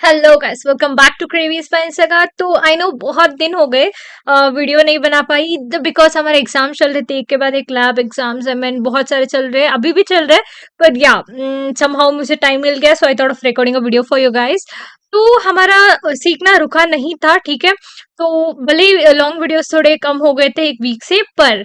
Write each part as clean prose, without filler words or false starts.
Hello guys, welcome back to क्रेवीज by इंस्टागार। तो आई नो बहुत दिन हो गए वीडियो नहीं बना पाई बिकॉज हमारे एग्जाम चल रहे थे, एक के बाद एक लैब एग्जाम्स है, मैंने बहुत सारे चल रहे हैं, अभी भी चल रहे हैं। पर या समहाउ मुझे टाइम मिल गया, so I thought of recording a video for you guys. तो हमारा सीखना रुका नहीं था, ठीक है। तो भले ही लॉन्ग वीडियोस थोड़े कम हो गए थे एक वीक से, पर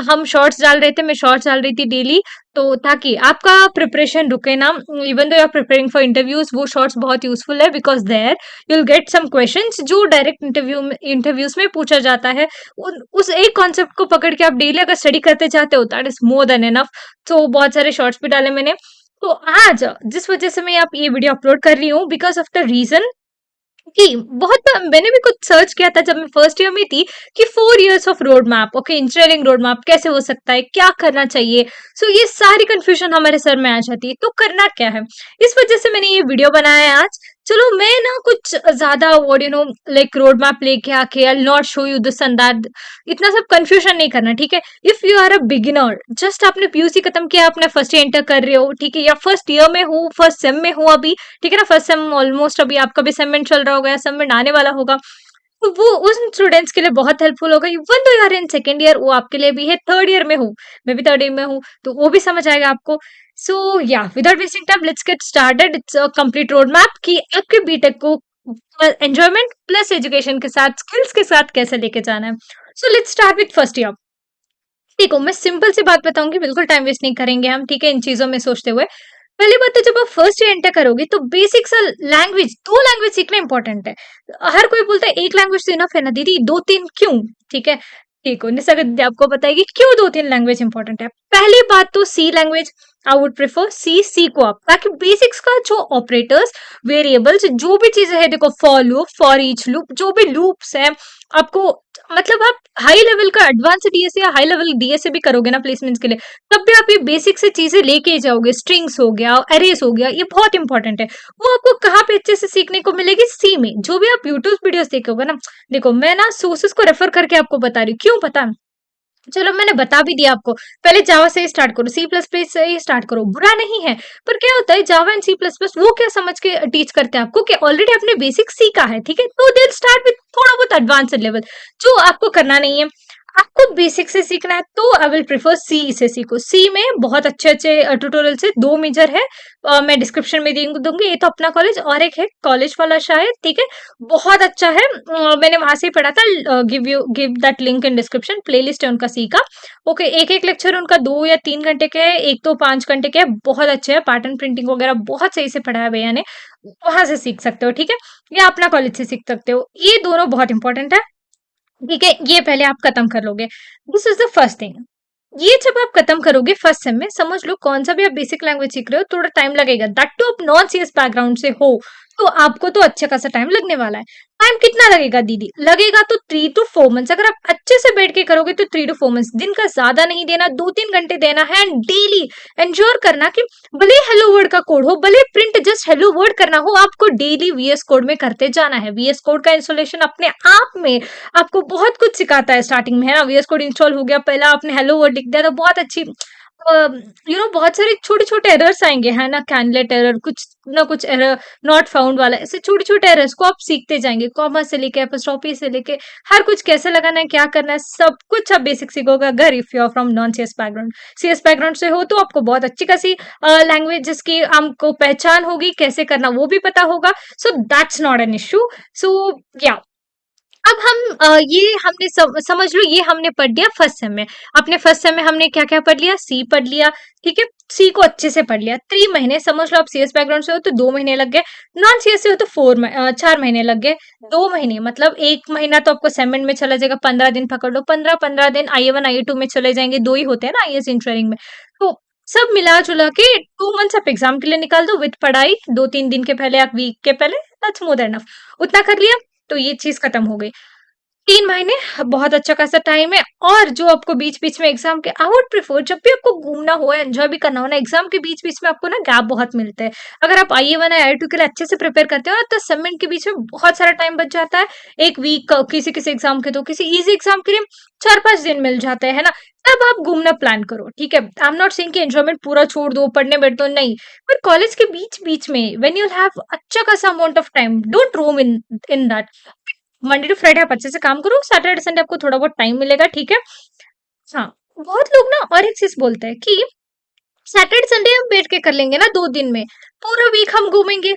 हम शॉर्ट्स डाल रहे थे, मैं शॉर्ट्स डाल रही थी डेली। तो ताकि आपका प्रिपरेशन रुके ना, even though you are preparing for interviews, वो शॉर्ट्स बहुत यूजफुल है because there you will get some questions जो डायरेक्ट इंटरव्यूज में पूछा जाता है। उस एक कॉन्सेप्ट को पकड़ के आप डेली अगर स्टडी करते जाते हो, that is more than enough. तो बहुत सारे शॉर्ट्स भी डाले मैंने। तो आज जिस वजह से मैं आप ये वीडियो अपलोड कर रही हूँ, बिकॉज ऑफ द रीजन कि मैंने भी कुछ सर्च किया था जब मैं फर्स्ट ईयर में थी कि 4 years of road map, okay, engineering road map कैसे हो सकता है, क्या करना चाहिए। सो ये सारी कंफ्यूजन हमारे सर में आ जाती है, तो करना क्या है। इस वजह से मैंने ये वीडियो बनाया है आज। चलो मैं ना कुछ ज्यादा what you know like road map लेके आके I not show you this and that, इतना सब कंफ्यूजन नहीं करना, ठीक है। If you are a beginner, just आपने पीयूसी खत्म किया, आपने फर्स्ट ईयर एंटर कर रहे हो, ठीक है, या फर्स्ट ईयर में हूँ, फर्स्ट सेम में हूँ अभी, ठीक है ना। फर्स्ट सेम ऑलमोस्ट, अभी आपका भी सेमेंट चल रहा होगा या सेमेंट आने वाला होगा। तो वो उन स्टूडेंट्स के लिए बहुत हेल्पफुल होगा। इवन दो यार इन सेकेंड ईयर, वो आपके लिए भी है। थर्ड ईयर में हूँ, मैं भी थर्ड ईयर में हूँ, तो वो भी समझ आएगा आपको। सो या without wasting time let's get started. It's a complete road map कि आपके बीटेक को एंजॉयमेंट प्लस एजुकेशन के साथ, स्किल्स के साथ कैसे लेके जाना है। So let's start with first year. देखो, मैं सिंपल सी बात बताऊंगी, बिल्कुल टाइम वेस्ट नहीं करेंगे हम, ठीक है, इन चीजों में सोचते हुए। पहली बात तो जब आप फर्स्ट ईयर एंटर करोगे तो बेसिक सा लैंग्वेज, दो लैंग्वेज सीखना इंपॉर्टेंट है। हर कोई बोलता है एक लैंग्वेज तो इनफ है ना दीदी, दो तीन क्यों? ठीक है, ठीक हो, निसर्ग दीदी आपको बताएगी क्यों दो तीन लैंग्वेज इंपॉर्टेंट है। पहली बात तो सी लैंग्वेज, आई वुड प्रेफर सी को आप, ताकि बेसिक्स का जो ऑपरेटर्स, वेरिएबल्स, जो भी चीजें है, देखो for loop, for each loop, जो भी लूप्स है आपको, मतलब आप हाई लेवल का एडवांस डीएसए या हाई लेवल डीएसए भी करोगे ना प्लेसमेंट्स के लिए, तब भी आप ये बेसिक से चीजें लेके ही जाओगे। स्ट्रिंग्स हो गया, एरेस हो गया, ये बहुत इंपॉर्टेंट है। वो आपको कहाँ पे अच्छे से सीखने को मिलेगी? सी में। जो भी आप यूट्यूब वीडियोस देखोगे ना, देखो मैं ना सोर्सेस को रेफर करके आपको बता रही हूँ, क्यों पता है? चलो मैंने बता भी दिया आपको, पहले जावा से ही स्टार्ट करो, सी प्लस प्लस से ही स्टार्ट करो, बुरा नहीं है। पर क्या होता है, Java and C plus plus वो क्या समझ के टीच करते हैं आपको कि ऑलरेडी आपने बेसिक सीखा है, ठीक है, तो दे स्टार्ट विथ थोड़ा बहुत एडवांस लेवल, जो आपको करना नहीं है। आपको बेसिक से सीखना है तो आई विल प्रिफर सी से सीखो। सी में बहुत अच्छे अच्छे ट्यूटोरियल से, दो मेजर है, मैं डिस्क्रिप्शन में दूंगी। एक तो अपना कॉलेज और एक है कॉलेज वाला शायद, ठीक है, बहुत अच्छा है। मैंने वहां से ही पढ़ा था, give that link in description, playlist है उनका सी का। ओके, एक एक लेक्चर उनका 2 या 3 घंटे के है, एक तो 5 घंटे के है, बहुत अच्छे है, पैटर्न प्रिंटिंग वगैरह बहुत सही से पढ़ाया भैया ने, वहां से सीख सकते हो, ठीक है, या अपना कॉलेज से सीख सकते हो। ये दोनों बहुत इंपॉर्टेंट है, ठीक है। ये पहले आप खत्म कर लोगे, this is the first thing. ये जब आप खत्म करोगे फर्स्ट सेम में, समझ लो कौन सा भी आप बेसिक लैंग्वेज सीख रहे हो, थोड़ा टाइम लगेगा, दैट तो आप नॉन सीएस बैकग्राउंड से हो, तो आपको तो अच्छा खासा टाइम लगने वाला है। टाइम कितना लगेगा दीदी? लगेगा तो 3 to 4 मंथ्स। अगर आप अच्छे से बैठ के करोगे तो 3 to 4 मंथ्स, दिन का ज्यादा नहीं देना, 2-3 घंटे देना है, एंड डेली एंश्योर करना कि भले हेलो वर्ड का कोड हो, भले प्रिंट जस्ट हेलो वर्ड करना हो, आपको डेली वीएस कोड में करते जाना है। वीएस कोड का इंस्टॉलेशन अपने आप में आपको बहुत कुछ सिखाता है। स्टार्टिंग में है ना, वीएस कोड इंस्टॉल हो गया, पहला आपने हेलो वर्ड लिख दिया तो बहुत अच्छी, बहुत सारे छोटे छोटे एरर्स आएंगे, है ना, कैंडलेट एरर, कुछ ना कुछ एरर, नॉट फाउंड वाला, ऐसे छोटे छोटे एरर्स को आप सीखते जाएंगे, कॉमा से लेके एपोस्ट्रोफी से लेके हर कुछ कैसे लगाना है, क्या करना है, सब कुछ आप बेसिक सीखोगे। अगर if you are from non CS background, CS background से हो तो आपको बहुत अच्छी खासी लैंग्वेज जिसकी हमको पहचान होगी, कैसे करना वो भी पता होगा। So that's not an issue. So yeah अब हम ये हमने समझ लो, ये हमने पढ़ लिया फर्स्ट सेम में। अपने फर्स्ट सेम में हमने क्या क्या पढ़ लिया? सी पढ़ लिया, ठीक है, सी को अच्छे से पढ़ लिया। 3 महीने, समझ लो आप सीएस बैकग्राउंड से हो तो 2 महीने लग गए, नॉन सीएस से हो तो 4 महीने लग गए। 2 महीने मतलब 1 महीना तो आपको सेमेंट में चला जाएगा, 15 दिन पकड़ लो, 15-15 दिन IA1 IA2 में चले जाएंगे, दो ही होते हैं ना आईएएस इंजीनियरिंग में। तो सब मिला जुला के 2 मंथ्स आप एग्जाम के लिए निकाल दो विद पढ़ाई, 2-3 दिन के पहले, आप वीक के पहले, दैट्स मोर देन एनफ। उतना कर लिया तो ये चीज खत्म हो गई। 3 महीने बहुत अच्छा खासा टाइम है। और जो आपको बीच-बीच में एग्ज़ाम के आई वुड प्रेफर जब भी आपको घूमना हो, एन्जॉय भी करना हो ना, एग्ज़ाम के बीच-बीच में आपको ना गैप बहुत मिलते हैं। अगर आप IE1 या IE2 के लिए अच्छे से प्रिपेयर करते हो ना, तो सबमिट के बीच में बहुत सारा टाइम बच जाता है। 1 वीक किसी-किसी एग्ज़ाम के तो किसी ईज़ी एग्ज़ाम के लिए 4-5 दिन मिल जाते हैं, है ना? तब आप घूमना प्लान करो, ठीक है? आई एम नॉट सेइंग कि एन्जॉयमेंट पूरा छोड़ दो, पढ़ने बैठ दो, नहीं। पर कॉलेज के बीच-बीच में व्हेन यू हैव अच्छा खासा amount of time, don't roam in in that. Monday to Friday आप अच्छे से काम करो, सैटरडे संडे आपको थोड़ा बहुत टाइम मिलेगा, ठीक है? हाँ, बहुत लोग ना और एक चीज़ बोलते हैं कि सैटरडे संडे हम बैठ के कर लेंगे ना 2 दिन में, पूरा वीक हम घूमेंगे।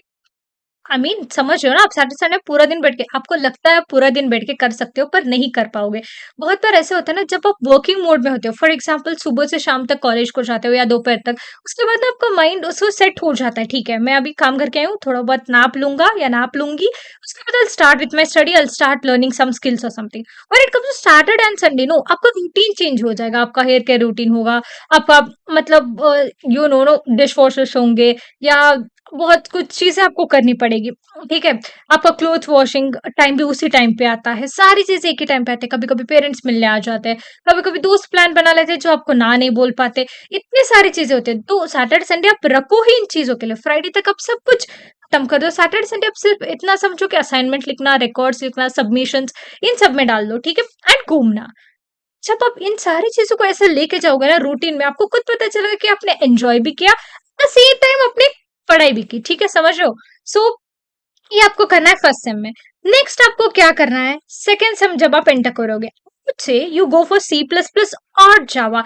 समझ रहे हो ना, आप सैटरडे संडे पूरा दिन बैठ के आपको लगता है आप पूरा दिन बैठ के कर सकते हो, पर नहीं कर पाओगे। बहुत बार ऐसे होता है ना, जब आप वर्किंग मोड में होते हो, फॉर एग्जांपल सुबह से शाम तक कॉलेज को जाते हो या दोपहर तक, उसके बाद ना आपका माइंड उसको सेट हो जाता है, ठीक है, मैं अभी काम करके आई हूँ, थोड़ा बहुत नाप लूँगा या नाप लूँगी, उसके बाद I will start with my study, I will start learning some skills और something. When it comes to Saturday and Sunday, no, आपका रूटीन चेंज हो जाएगा, आपका हेयर केयर रूटीन होगा, आपका मतलब नो डिश वॉशर्स होंगे, या बहुत कुछ चीज़ें आपको करनी पड़ेगी, ठीक है? आपका क्लॉथ वॉशिंग टाइम भी उसी टाइम पे आता है, सारी चीज़ें एक ही टाइम पे आती है, कभी-कभी पेरेंट्स मिलने आ जाते हैं, कभी-कभी दोस्त प्लान बना लेते हैं जो आपको ना नहीं बोल पाते, इतनी सारी चीज़ें होती हैं, तो सैटरडे संडे आप रखो ही इन चीज़ों के लिए, फ्राइडे तक आप सब कुछ खत्म कर दो, सैटरडे संडे आप सिर्फ इतना समझो कि असाइनमेंट लिखना, रिकॉर्ड्स लिखना, सबमिशंस इन सब में डाल दो, ठीक है? एंड घूमना। जब आप इन सारी चीज़ों को ऐसे लेके जाओगे ना रूटीन में, आपको खुद पता चलेगा कि आपने एन्जॉय भी किया, एट द सेम टाइम अपनी पढ़ाई भी की, ठीक है? समझ रहे हो? सो ये आपको करना है फर्स्ट सेम में। नेक्स्ट आपको क्या करना है, सेकंड सेम जब आप एंटर करोगे, say you go for C plus plus और जावा।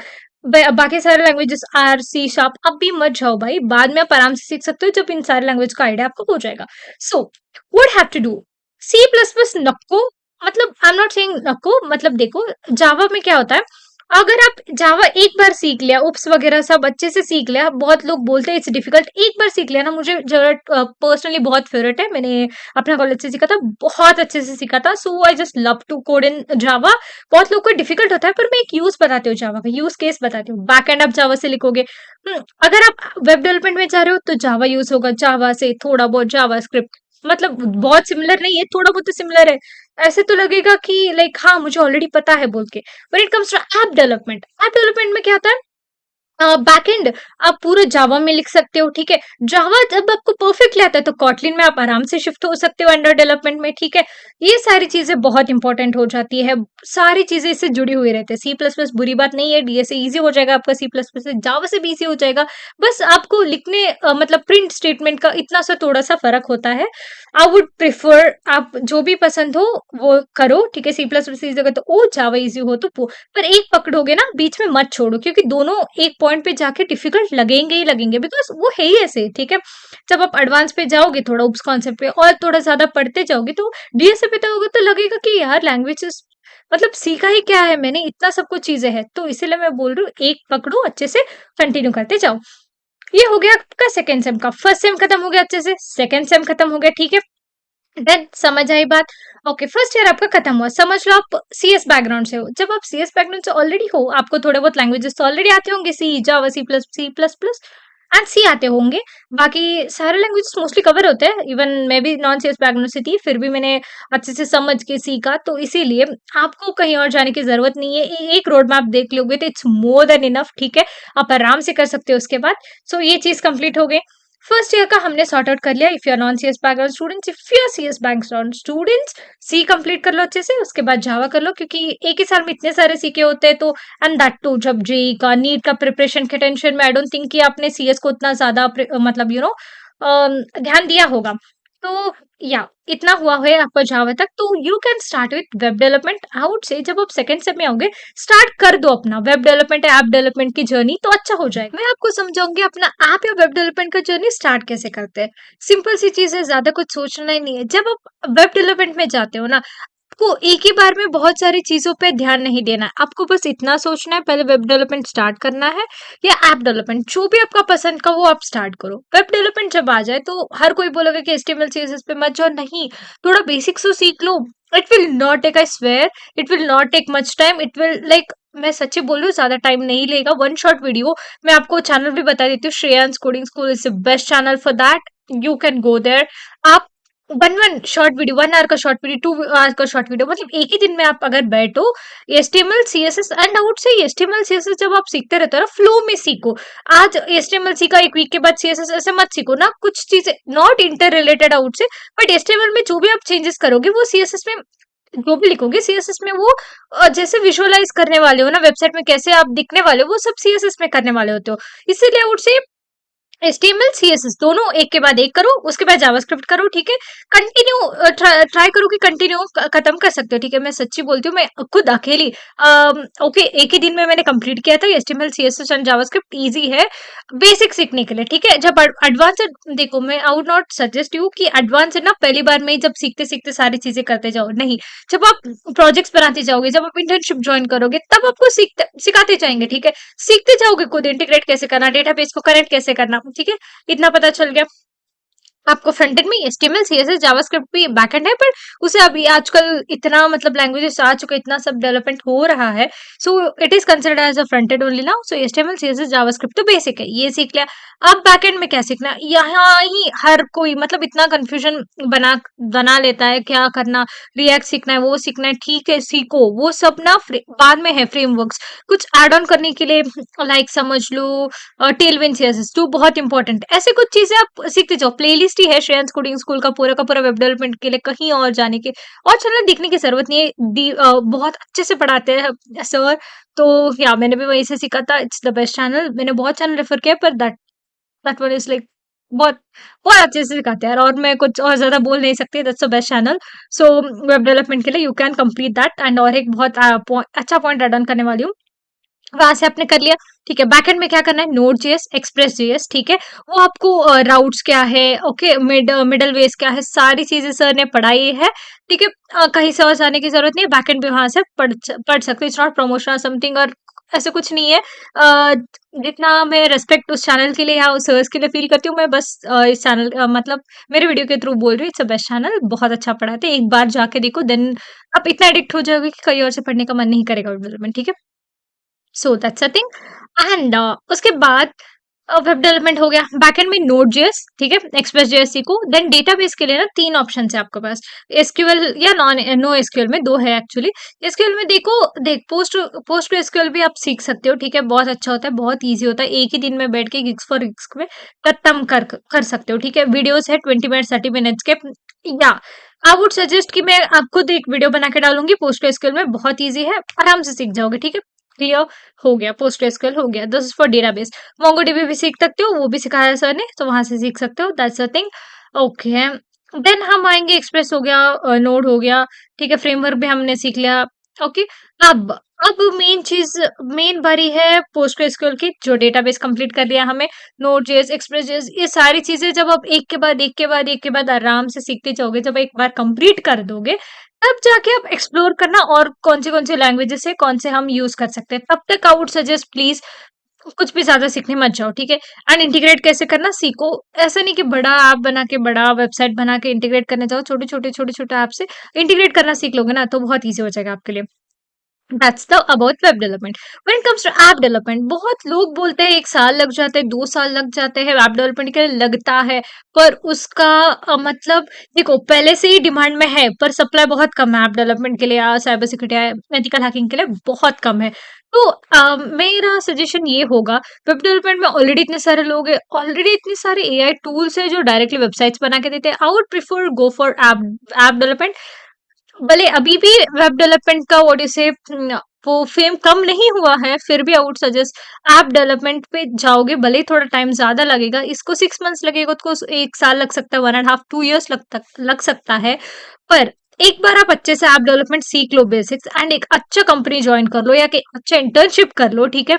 बाकी सारे लैंग्वेजेस आर सी शार्प अब भी मत जाओ भाई, बाद में आप आराम से सीख सकते हो जब इन सारे लैंग्वेज का आइडिया आपको हो जाएगा। So what have to do, C plus plus नको, मतलब आई एम नॉट सेइंग नको, मतलब देखो जावा में क्या होता है, अगर आप जावा एक बार सीख लिया, उप्स वगैरह सब अच्छे से सीख लिया, बहुत लोग बोलते हैं इट्स डिफिकल्ट, एक बार सीख लिया ना, मुझे पर्सनली बहुत फेवरेट है, मैंने अपना कॉलेज से सीखा था, बहुत अच्छे से सीखा था, so I just love to code in Java. बहुत लोग को डिफिकल्ट होता है, पर मैं एक यूज बताती हूँ, जावा का यूज केस बताती हूँ, बैक एंड आप जावा से लिखोगे। अगर आप वेब डेवलपमेंट में जा रहे हो तो जावा यूज होगा, जावा से थोड़ा बहुत जावा स्क्रिप्ट, मतलब बहुत सिमिलर नहीं है, थोड़ा बहुत तो सिमिलर है, ऐसे तो लगेगा कि लाइक हाँ मुझे ऑलरेडी पता है बोल के। When it comes to app development में क्या होता है, बैकएंड आप पूरे जावा में लिख सकते हो, ठीक है? जावा जब आपको परफेक्टली आता है तो कॉटलिन में आप आराम से शिफ्ट हो सकते हो एंड्रॉइड डेवलपमेंट में, ठीक है? ये सारी चीजें बहुत इंपॉर्टेंट हो जाती है, सारी चीजें इससे जुड़ी हुई रहती है। सी प्लस प्लस बुरी बात नहीं है, डीए से ईजी हो जाएगा आपका, सी प्लस प्लस से जावा से भी ईजी हो जाएगा, बस आपको लिखने मतलब प्रिंट स्टेटमेंट का इतना सा थोड़ा सा फर्क होता है। आई वुड प्रिफर आप जो भी पसंद हो वो करो, ठीक है? सी प्लस प्लस ईजी होगा तो ओ, जावा ईजी हो तो पर एक पकड़ोगे ना, बीच में मत छोड़ो, क्योंकि दोनों एक पॉइंट पे जाके डिफिकल्ट लगेंगे ही लगेंगे, बिकॉज वो है ही ऐसे, ठीक है? जब आप एडवांस पे जाओगे थोड़ा उस कॉन्सेप्ट पे और थोड़ा ज्यादा पढ़ते जाओगे तो डीएसए पे जाओगे तो लगेगा कि यार लैंग्वेजेस मतलब सीखा ही क्या है मैंने, इतना सब कुछ चीजें हैं, तो इसीलिए मैं बोल रही हूँ एक पकड़ो, अच्छे से कंटिन्यू करते जाओ। ये हो गया आपका सेकेंड सेम का, फर्स्ट सेम खत्म हो गया अच्छे से, सेकेंड सेम खत्म हो गया, ठीक है? देन समझ आई बात। ओके, फर्स्ट ईयर आपका खत्म हुआ, समझ लो आप सीएस बैकग्राउंड से हो, जब आप सीएस बैकग्राउंड से ऑलरेडी हो, आपको थोड़े बहुत लैंग्वेजेस तो ऑलरेडी आते होंगे, सी जावा सी प्लस प्लस एंड सी आते होंगे, बाकी सारे लैंग्वेजेस मोस्टली कवर होते हैं, इवन मैं भी नॉन सीएस बैकग्राउंड से थी, फिर भी मैंने अच्छे से समझ के सीखा, तो इसीलिए आपको कहीं और जाने की जरूरत नहीं है, एक रोड मैप देख लोगे तो इट्स मोर देन इनफ, ठीक है? आप आराम से कर सकते हो उसके बाद। सो ये चीज कंप्लीट हो गई, फर्स्ट ईयर का हमने सॉर्ट आउट कर लिया। If you are non CS background students, if you are CS background students, C complete कर लो अच्छे से, उसके बाद जावा कर लो, क्योंकि एक ही साल में इतने सारे सीखे होते हैं, तो एंड दैट टू जब जेई का नीट का प्रिपरेशन के टेंशन में, आई डोंट थिंक कि आपने सीएस को उतना ज्यादा मतलब ध्यान दिया होगा, तो या इतना हुआ है आपका जावा तक, तो you can start with web development. I would say जब आप सेकंड सेम में आओगे, स्टार्ट कर दो अपना वेब डेवलपमेंट ऐप डेवलपमेंट की जर्नी, तो अच्छा हो जाएगा। मैं आपको समझाऊंगी अपना ऐप या वेब डेवलपमेंट का जर्नी स्टार्ट कैसे करते हैं। सिंपल सी चीज है, ज्यादा कुछ सोचना ही नहीं है। जब आप वेब डेवलपमेंट में जाते हो ना, आपको एक ही बार में बहुत सारी चीजों पे ध्यान नहीं देना है, आपको बस इतना सोचना है, पहले वेब डेवलपमेंट स्टार्ट करना है या ऐप डेवलपमेंट, जो भी आपका पसंद का वो आप स्टार्ट करो। वेब डेवलपमेंट जब आ जाए तो हर कोई बोलेगा कि HTML CSS पे मत जाओ, नहीं, थोड़ा बेसिक्स तो सीख लो। It will not take, I swear, it will not take much time, it will like, मैं सच्ची बोल रही हूँ, ज्यादा टाइम नहीं लेगा, वन शॉट वीडियो। मैं आपको चैनल भी बता देती हूँ, Shreyans coding school is the best channel for that, you can go there. आप वन शॉर्ट वीडियो, 1 आवर का शॉर्ट वीडियो, 2 आवर का शॉर्ट वीडियो, मतलब एक ही दिन में आप अगर बैठो एचटीएमएल सीएसएस, एंड आउट से एचटीएमएल सीएसएस जब आप सीखते रहते हो ना, फ्लो में सीखो। आज एचटीएमएल सीखा, एक वीक के बाद सीएसएस, ऐसे मत सीखो ना, कुछ चीजें नॉट इंटर रिलेटेड आउट से, बट एचटीएमएल में जो भी आप चेंजेस करोगे वो सीएसएस में, जो भी लिखोगे सीएसएस में वो जैसे विजुअलाइज करने वाले हो ना, वेबसाइट में कैसे आप दिखने वाले हो, वो सब सीएसएस में करने वाले होते हो। इसीलिए आउट से एचटीएमएल सीएसएस दोनों एक के बाद एक करो, उसके बाद जावास्क्रिप्ट करो, ठीक है। कंटिन्यू ट्राई करो कि कंटिन्यू खत्म कर सकते हो, ठीक है। मैं सच्ची बोलती हूँ, मैं खुद अकेली ओके एक ही दिन में मैंने कंप्लीट किया था HTML CSS and JavaScript. Easy है बेसिक सीखने के लिए, ठीक है। जब एडवांस, देखो मैं I would not suggest you कि एडवांस ना पहली बार में ही जब सीखते सीखते सारी चीजें करते जाओ, नहीं। जब आप प्रोजेक्ट्स बनाते जाओगे, जब आप इंटर्नशिप ज्वाइन करोगे, तब आपको सीखते सिखाते जाएंगे, ठीक है। सीखते जाओगे खुद, इंटीग्रेट कैसे करना, डेटाबेस को कनेक्ट कैसे करना, ठीक है। इतना पता चल गया आपको। फ्रंट एंड में एचटीएमएल सीएसएस जावास्क्रिप्ट भी बैकएंड है, पर उसे अभी आजकल इतना मतलब लैंग्वेजेस आ चुके, इतना सब डेवलपमेंट हो रहा है, so it is considered as a front end only now. So HTML CSS JavaScript तो बेसिक है, ये सीख लिया। अब बैकएंड में क्या सीखना है, यहाँ ही हर कोई मतलब इतना कंफ्यूजन बना बना लेता है, क्या करना, रिएक्ट सीखना है, वो सीखना है, ठीक है सीखो, वो सब ना बाद में है फ्रेमवर्क्स। कुछ एड ऑन करने के लिए लाइक समझ लो टेलविन सीएसएस 2 बहुत इंपॉर्टेंट, ऐसे कुछ चीजें आप सीखते जाओ। प्लेलिस्ट ही है श्रेयांस कोडिंग स्कूल का पूरा वेब डेवलपमेंट के लिए, कहीं और जाने के और चैनल देखने की जरूरत नहीं है। बहुत अच्छे से पढ़ाते हैं सर। तो या मैंने भी वहीं से सीखा था, इट्स द बेस्ट चैनल। मैंने बहुत चैनल रेफर किया, पर that that one is like बहुत बहुत अच्छे से सिखाते हैं यार, और मैं कुछ और ज्यादा बोल नहीं सकती। That's the best channel. So web development के लिए you can complete that. And और एक बहुत अच्छा पॉइंट ऐड ऑन करने वाली हूँ, वहां से आपने कर लिया, ठीक है। बैकएंड में क्या करना है, नोड जेएस, एक्सप्रेस जेएस, ठीक है। वो आपको राउट्स क्या है, ओके, मिडल वेज क्या है, सारी चीजें सर ने पढ़ाई है, ठीक है। कहीं से और जाने की जरूरत नहीं है, बैकएंड भी वहां से पढ़ सकते हो। इट्स नॉट प्रमोशन समथिंग, और ऐसे कुछ नहीं है। अ, जितना मैं रेस्पेक्ट उस चैनल के लिए या उस सर्स के लिए फील करती हूँ, मैं बस इस चैनल मतलब मेरे वीडियो के थ्रू बोल रही हूँ। इट्स अ बेस्ट चैनल, बहुत अच्छा पढ़ाते हैं, एक बार जाके देखो, देन आप इतना एडिक्ट हो जाओगे कि कहीं और से पढ़ने का मन नहीं करेगा डेवलपमेंट, ठीक है। So that's a thing. And उसके बाद वेब डेवलपमेंट हो गया, बैकएंड में नोड जेएस, ठीक है, एक्सप्रेस जेएस सीखो। देन डेटाबेस के लिए ना 3 ऑप्शन है आपके पास, एसक्यूएल या नॉन नो एसक्यूएल में, 2 है एक्चुअली। एसक्यूएल में देखो, देख पोस्ट एसक्यूएल भी आप सीख सकते हो, ठीक है, बहुत अच्छा होता है, बहुत ईजी होता है, एक ही दिन में बैठ के गिग्स फॉर गिग्स में खत्म कर सकते हो, ठीक है। वीडियोस है 20 मिनट 30 मिनट्स के, या आई वुड सजेस्ट कि मैं आपको एक वीडियो बना के डालूंगी पोस्ट एसक्यूएल में, बहुत ईजी है, आराम से सीख जाओगे, ठीक है। क्लियर हो गया, पोस्टग्रेसक्यूएल हो गया, this is for database. MongoDB भी सीख सकते हो, वो भी सिखाया सर ने, तो वहां से सीख सकते हो, that's a thing. Okay, then हम आएंगे, एक्सप्रेस हो गया, नोड हो गया, ठीक है, फ्रेमवर्क भी हमने सीख लिया। ओके, अब अब मेन चीज, मेन बारी है पोस्टग्रेसक्यूएल की, जो डेटाबेस कंप्लीट कर लिया हमें, नोड जेएस, एक्सप्रेस जेएस, ये सारी चीजें जब आप एक के बाद एक के बाद एक के बाद आराम से सीखते जाओगे, जब एक बार कंप्लीट कर दोगे, तब जाके आप एक्सप्लोर करना और कौन से लैंग्वेजेस है, कौन से हम यूज कर सकते हैं। तब तक आई वुड सजेस्ट प्लीज कुछ भी ज्यादा सीखने मत जाओ, ठीक है। एंड इंटीग्रेट कैसे करना सीखो, ऐसा नहीं कि बड़ा ऐप बना के, बड़ा वेबसाइट बना के इंटीग्रेट करने जाओ, छोटे छोटे ऐप से इंटीग्रेट करना सीख लोगे ना, तो बहुत ईजी हो जाएगा आपके लिए। That's the about web development. When it comes to app development, बहुत लोग बोलते हैं 1 साल लग जाते हैं, 2 साल लग जाते हैं ऐप डेवलपमेंट के लिए, लगता है, पर उसका मतलब देखो पहले से ही डिमांड में है, पर सप्लाई बहुत कम है ऐप डेवलपमेंट के लिए, या साइबर सिक्योरिटी एथिकल हैकिंग के लिए बहुत कम है। तो मेरा सजेशन ये होगा, वेब डेवलपमेंट में ऑलरेडी इतने सारे लोग हैं, ऑलरेडी इतने सारे एआई टूल्स हैं जो डायरेक्टली वेबसाइट्स बना के देते हैं। I would prefer go for app development. भले अभी भी वेब डेवलपमेंट का व्हाट यू से वो फेम कम नहीं हुआ है, फिर भी I would suggest app development पे जाओगे, भले ही थोड़ा टाइम ज्यादा लगेगा, इसको 6 मंथ्स लगेगा, उसको 1 साल लग सकता है, 1.5 2 years लग सकता है, पर एक बार आप अच्छे से ऐप डेवलपमेंट सीख लो बेसिक्स, एंड एक अच्छा कंपनी ज्वाइन कर लो या कि अच्छा इंटर्नशिप कर लो, ठीक है।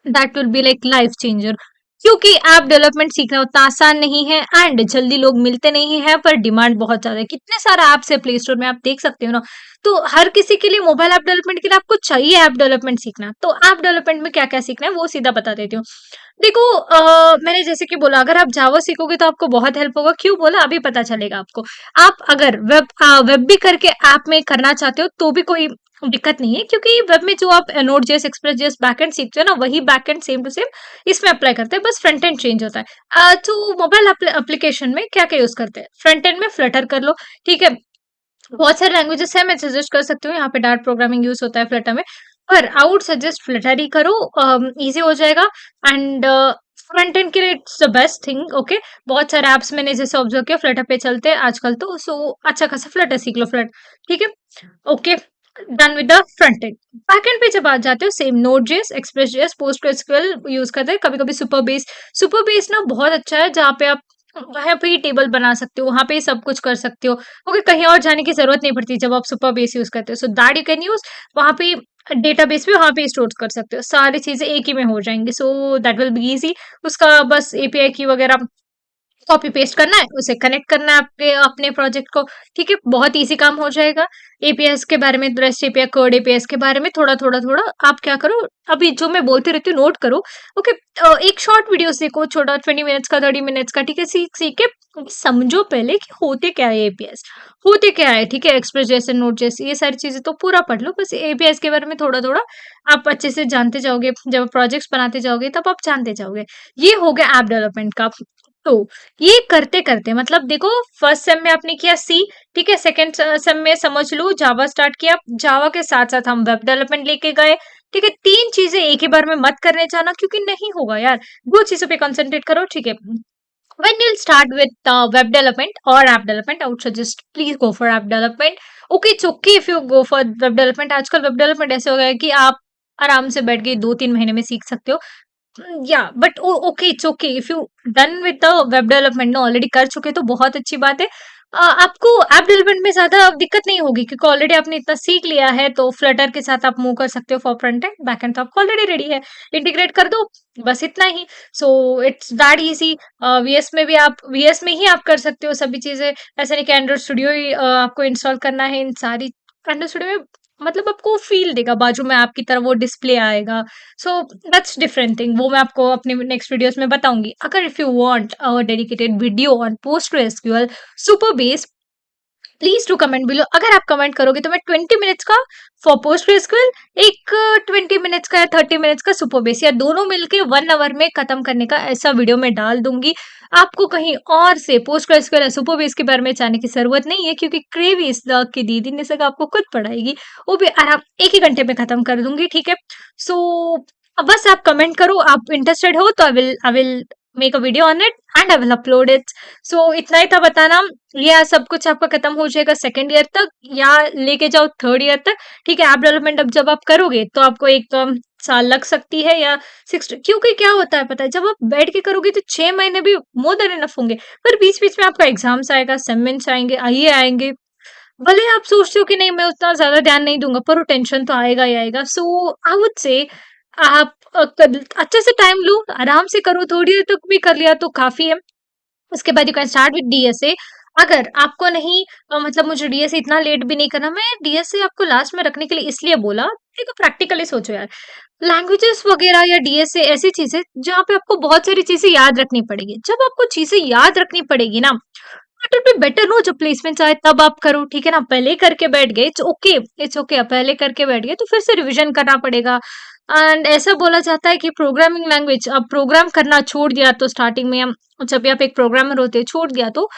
That will be like life changer, क्योंकि ऐप डेवलपमेंट सीखना उतना आसान नहीं है, एंड जल्दी लोग मिलते नहीं है, पर डिमांड बहुत ज्यादा है, कितने सारे ऐप्स है प्ले स्टोर में, आप देख सकते हो ना। तो हर किसी के लिए मोबाइल ऐप डेवलपमेंट के लिए आपको चाहिए ऐप डेवलपमेंट सीखना, तो ऐप डेवलपमेंट में क्या क्या सीखना है वो सीधा बता देती हूँ। देखो मैंने जैसे कि बोला, अगर आप जावा सीखोगे तो आपको बहुत हेल्प होगा, क्यों बोला अभी पता चलेगा आपको। आप अगर वेब भी करके ऐप में करना चाहते हो, तो भी कोई दिक्कत नहीं है, क्योंकि वेब में जो आप node JS, Express JS backend सीखते हो ना, वही बैकएंड सेम टू सेम इसमें अप्लाई करते हैं, बस फ्रंट एंड चेंज होता है। तो मोबाइल एप्लीकेशन में क्या क्या यूज करते हैं? फ्रंट एंड में फ्लटर कर लो, ठीक है। बहुत सारे लैंग्वेजेस है, मैं सजेस्ट कर सकती हूँ, यहाँ पे डार्ट प्रोग्रामिंग यूज होता है फ्लटर में, पर आई वुड सजेस्ट फ्लटर ही करो, इजी हो जाएगा। एंड फ्रंट एंड के लिए it's the best thing, okay. बहुत सारे ऐप्स मैंने जैसे ऑब्जर्व किया फ्लटर पे चलते हैं आजकल, तो सो अच्छा खासा फ्लटर सीख लो, फ्लट, ठीक है, okay. Done with the front end. Back end पे जब आ जाते हो, same Node JS, Express JS, PostgreSQL use करते हैं, कभी कभी सुपर बेस ना बहुत अच्छा है, जहाँ पे आप वहाँ पे ही टेबल बना सकते हो, वहाँ पे ही सब कुछ कर सकते हो, ओके। कहीं और जाने की जरूरत नहीं पड़ती जब आप सुपर बेस यूज करते हो, so that you can use. वहाँ पे डेटाबेस भी वहाँ पे स्टोर कर सकते हो, सारी चीजें एक ही में हो जाएंगी, so that will be easy. उसका बस एपीआई की वगैरह कॉपी पेस्ट करना है, उसे कनेक्ट करना है आपके अपने प्रोजेक्ट को, ठीक है, बहुत इजी काम हो जाएगा। एपीएस के बारे में, रेस्ट एपीआई, कोड एपीएस के बारे में थोड़ा थोड़ा थोड़ा आप क्या करो, अभी जो मैं बोलती रहती हूँ नोट करो, ओके। एक शॉर्ट वीडियो देखो, छोटा 20 मिनट्स का, 30 मिनट्स का, ठीक है, सीख सीख के समझो पहले कि होते क्या है एपीएस, होते क्या है, ठीक है, एक्सप्रेस जैसे, नोट जैसे, ये सारी चीजें तो पूरा पढ़ लो, बस एपीएस के बारे में थोड़ा थोड़ा आप अच्छे से जानते जाओगे, जब प्रोजेक्ट्स बनाते जाओगे तब आप जानते जाओगे। ये हो गया ऐप डेवलपमेंट का। तो ये करते-करते मतलब देखो, फर्स्ट सेम में आपने किया सी, ठीक है, सेकंड सेम में समझ लो जावा स्टार्ट किया, जावा के साथ-साथ हम वेब डेवलपमेंट लेके गए, ठीक है। 3 चीज़ें एक ही बार में मत करने जाना, क्योंकि नहीं होगा यार, 2 चीज़ों पे कंसंट्रेट करो, ठीक है। When you'll start with web development or app development, I would suggest please go for app development. Okay, it's okay if you go for web development. आजकल वेब डेवलपमेंट ऐसे हो गया है कि आप आराम से बैठ के 2-3 महीने में सीख सकते हो। या but okay, it's okay if you done with the web development ना, ऑलरेडी कर चुके तो बहुत अच्छी बात है। आपको ऐप डेवलपमेंट में ज्यादा दिक्कत नहीं होगी, क्योंकि ऑलरेडी आपने इतना सीख लिया है, तो फ्लटर के साथ आप मूव कर सकते हो for front end, back and तो आपको ऑलरेडी रेडी है, इंटीग्रेट कर दो, बस इतना ही। So it's that easy. VS में भी आप, वीएस में ही आप कर सकते हो सभी चीजें, ऐसा नहीं कि एंड्रॉइड स्टूडियो ही आपको इंस्टॉल करना है, इन सारी एंड्रॉइड स्टूडियो में मतलब आपको फील देगा, बाजू में आपकी तरह वो डिस्प्ले आएगा, सो दैट्स डिफरेंट थिंग, वो मैं आपको अपने नेक्स्ट वीडियोस में बताऊंगी। अगर if you want a dedicated video on PostgreSQL Supabase, please to comment below. अगर आप कमेंट करोगे तो मैं 20 मिनट्स का फॉर पोस्टग्रेसक्यूएल, एक 20 मिनट्स का या 30 मिनट्स का सुपर बेस, या दोनों मिलके 1 आवर में खत्म करने का ऐसा वीडियो मैं डाल दूंगी। आपको कहीं और से पोस्टग्रेसक्यूएल या सुपर बेस के बारे में जानने की जरूरत नहीं है, क्योंकि क्रेविस की दीदी ने सगा आपको खुद पढ़ाएगी, वो भी आराम 1 ही घंटे में खत्म कर दूंगी, ठीक है। सो अब बस आप कमेंट करो, आप इंटरेस्टेड हो तो I will make a video on it and I will upload it. So इतना ही था बताना। या सब कुछ आपका खत्म हो जाएगा सेकेंड ईयर तक, या लेके जाओ थर्ड ईयर तक, ठीक है। ऐप डेवलपमेंट अब जब आप करोगे तो आपको एक साल लग सकती है, या 6, क्योंकि क्या होता है पता है, जब आप बैठ के करोगे तो 6 महीने भी मोर देन इनफ होंगे, पर बीच बीच में आपका एग्जाम्स आएगा, सेमेंट्स आएंगे, आइए आएंगे, भले आप सोचते हो कि नहीं मैं उतना ज्यादा ध्यान नहीं दूंगा, पर वो टेंशन तो आएगा ही आएगा। सो आई वुड से आप अच्छे से टाइम लो, आराम से करो, थोड़ी देर तक भी कर लिया तो काफी है। उसके बाद you can start with DSA. अगर आपको नहीं मतलब मुझे डीएसए इतना लेट भी नहीं करना, मैं डीएसए आपको लास्ट में रखने के लिए इसलिए बोला, देखो प्रैक्टिकली सोचो यार, लैंग्वेजेस वगैरह या डीएसए ऐसी चीजें जहाँ पे आपको बहुत सारी चीजें याद रखनी पड़ेगी, जब आपको चीजें याद रखनी पड़ेगी ना, it will be better no, जब प्लेसमेंट आए तब आप करो, ठीक है ना। पहले करके बैठ गए, इट्स ओके, इट्स ओके, पहले करके बैठ गए तो फिर से रिवीजन करना पड़ेगा। एंड ऐसा बोला जाता है कि प्रोग्रामिंग लैंग्वेज अब प्रोग्राम करना छोड़ दिया तो स्टार्टिंग में हम, जब भी आप एक प्रोग्रामर होते हैं छोड़ दिया तो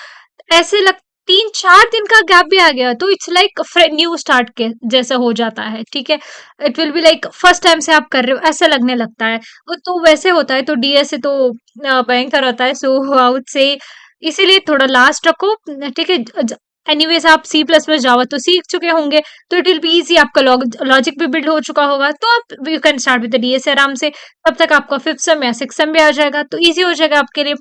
ऐसे लग 3-4 दिन का गैप भी आ गया तो इट्स लाइक न्यू स्टार्ट के जैसा हो जाता है, ठीक है। It will be like first time से आप कर रहे हो ऐसा लगने लगता है, तो वैसे होता है, तो डीएसए तो भयंकर होता है। सो आई वुड से इसीलिए थोड़ा लास्ट रखो, ठीक है। एनीवेज आप सी प्लस प्लस जावा तो सीख चुके होंगे, तो इट विल बी इजी, आपका लॉजिक भी बिल्ड हो चुका होगा, तो आप you can start with DSA आराम से, तब तक आपका 5th सेम या 6th सेम भी आ जाएगा, तो इजी हो जाएगा आपके लिए,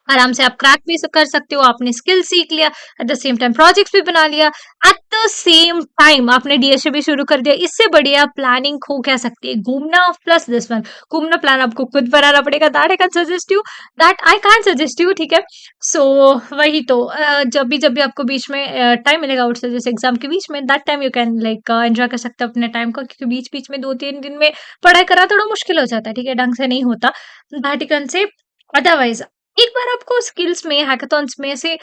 आराम से आप क्रैक भी कर सकते हो, आपने स्किल सीख लिया, at the same time projects भी बना लिया, एट द सेम टाइम आपने डीएसए भी शुरू कर दिया। इससे बढ़िया प्लानिंग हो क्या सकती है, घूमना प्लस दिस वन, घूमना प्लान आपको खुद बनाना पड़ेगा, that I can suggest you, that I can suggest you, ठीक है। सो वही तो जब भी आपको बीच में टाइम मिलेगा, उठ जैसे एग्जाम के बीच में, that time you can like enjoy कर सकते हो अपने टाइम को, क्योंकि बीच बीच में 2-3 दिन में पढ़ाई करना थोड़ा मुश्किल हो जाता है, ठीक है, ढंग से नहीं होता, that you can say. Otherwise एक बार आपको स्किल्स में, हैकाथॉन्स में से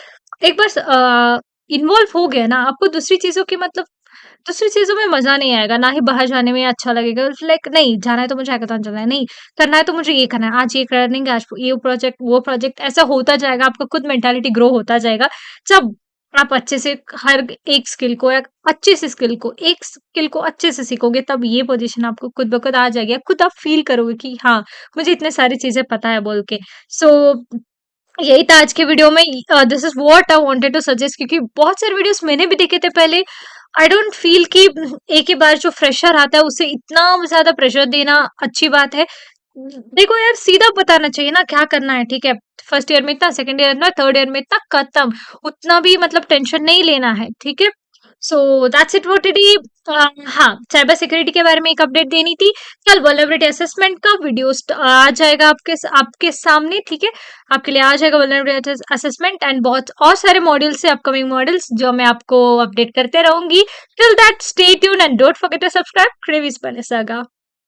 एक बार इन्वॉल्व हो गया ना, आपको दूसरी चीजों की मतलब दूसरी चीज़ों में मज़ा नहीं आएगा, ना ही बाहर जाने में अच्छा लगेगा। लाइक नहीं, जाना है तो मुझे हैकाथॉन चलना है, नहीं, करना है तो मुझे ये करना है, आज ये करेंगे, आज ये प्रोजेक्ट, वो प्रोजेक्ट, ऐसा होता जाएगा, आपका खुद मेंटालिटी ग्रो होता जाएगा। जब आप अच्छे से हर एक स्किल को, एक अच्छी सी स्किल को, एक स्किल को अच्छे से सीखोगे, तब ये पोज़ीशन आपको खुद ब खुद आ जाएगी। खुद आप फ़ील करोगे कि हाँ, मुझे इतने सारी चीज़ें पता है बोल के। सो यही था आज के वीडियो में। This is what I wanted to suggest, क्योंकि बहुत सारे वीडियोज़ मैंने भी देखे थे पहले। आई डोंट फील कि एक ही बार जो फ्रेशर आता है उसे इतना ज़्यादा प्रेशर देना अच्छी बात है। देखो यार, सीधा बताना चाहिए ना क्या करना है, ठीक है? फर्स्ट ईयर में इतना, सेकंड ईयर में इतना, थर्ड ईयर में इतना, खत्म। उतना भी मतलब टेंशन नहीं लेना है, ठीक है? So that's it for today. हाँ, साइबर सिक्योरिटी के बारे में एक अपडेट देनी थी। कल वल्नरेबिलिटी असेसमेंट का वीडियो आ जाएगा आपके सामने, ठीक है? आपके लिए आ जाएगा वल्नरेबिलिटी असेसमेंट एंड बहुत और सारे मॉड्यूल्स है, अपकमिंग मॉड्यूल्स, जो मैं आपको अपडेट करते रहूंगी। Till that, stay tune and don't forget to subscribe Crevis saga.